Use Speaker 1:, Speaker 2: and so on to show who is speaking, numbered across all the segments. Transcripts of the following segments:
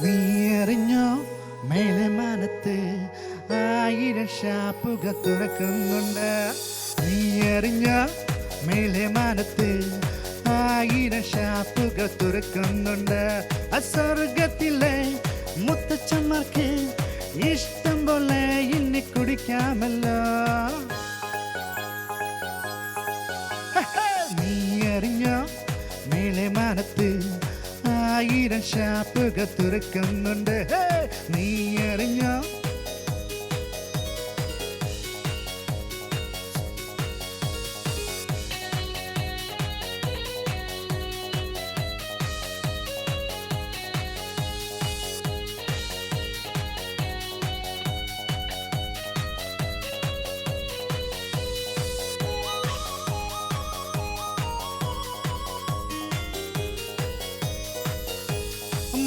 Speaker 1: നീ അറിഞ്ഞോ മേലെ മാനത്ത് 1000 ഷാപ്പുകൾ തുറക്കുന്നുണ്ട്. നീ അറിഞ്ഞോ മേലെ മാനത്ത് 1000 ഷാപ്പുകൾ തുറക്കുന്നുണ്ട്. സ്വർഗത്തിലെ മുത്തച്ഛന്മാർക്ക് ഇഷ്ടം പോലെ ഇനി കുടിക്കാമല്ലോ. നീ അറിഞ്ഞോ മേലെ മാനത്ത് 1000 ഷാപ്പുകൾ തുറക്കുന്നുണ്ട്. നീ അറിഞ്ഞോ?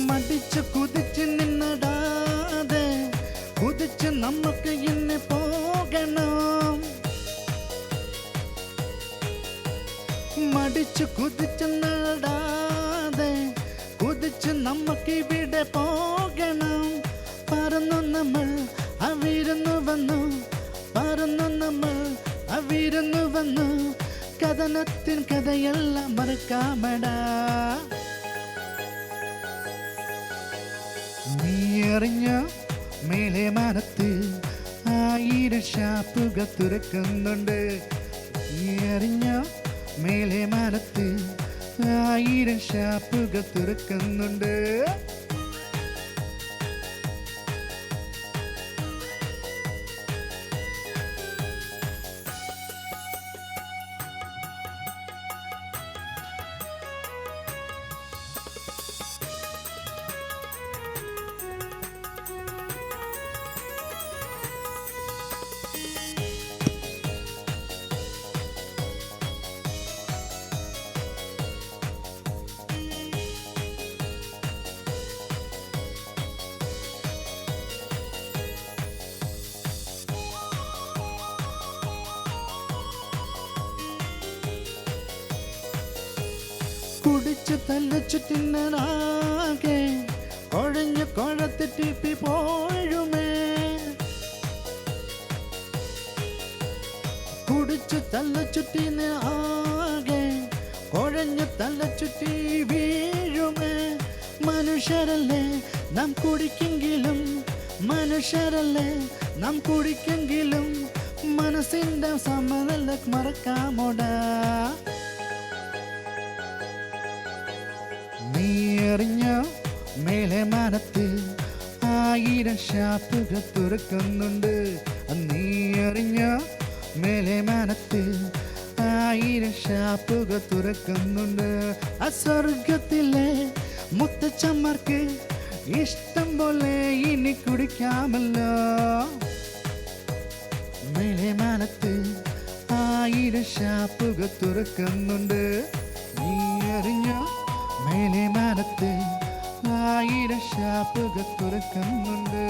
Speaker 1: മടിച്ച് കുതിച്ച് നിന്നടാതെ കുതിച്ച് നമുക്ക് ഇന്ന് പോകണം. മടിച്ച് കുതിച്ച് നടാതെ കുതിച്ച് നമുക്ക് ഇവിടെ പോകണം. പറന്നു നമ്മൾ അവിരുന്നു വന്നു, പറന്നു നമ്മൾ അവിരുന്നു വന്നു. കഥനത്തിൻ കഥയെല്ലാം മറക്കാമടാ. നീ അറിഞ്ഞോ മേലെ മാനത്ത് 1000 ഷാപ്പുകൾ തുറക്കുന്നുണ്ട്. നീ അറിഞ്ഞോ മേലെ മാനത്ത് 1000 ഷാപ്പുകൾ തുറക്കുന്നുണ്ട്. കുടിച്ച് തല്ലച്ചു തിന്നനാകെ കുഴഞ്ഞു കുഴത്തിട്ടിപ്പി പോഴുമേ. കുടിച്ചു തല്ലച്ചുറ്റി ആകെ കുഴഞ്ഞു തല്ലച്ചുറ്റി വീഴുമേ. മനുഷ്യരല്ലേ നാം കുടിക്കെങ്കിലും, മനുഷ്യരല്ലേ നാം കുടിക്കെങ്കിലും മനസ്സിൻ്റെ സമനില മറക്കാമോടാ. നീ അറിഞ്ഞോ മേലെ മാനത്ത് 1000 ഷാപ്പുകൾ തുറക്കുന്നുണ്ട്. നീ അറിഞ്ഞോ മേലെ മാനത്ത് 1000 ഷാപ്പുകൾ തുറക്കുന്നുണ്ട്. സ്വർഗത്തിലെ മുത്തച്ഛന്മാർക്ക് ഇഷ്ടം പോലെ ഇനി കുടിക്കാമല്ലോ. മേലെ മാനത്ത് 1000 ഷാപ്പുകൾ തുറക്കുന്നുണ്ട്. നീ അറിഞ്ഞോ മേലെ മാനത്ത് 1000 ഷാപ്പുകൾ തുറക്കുന്നുണ്ട്.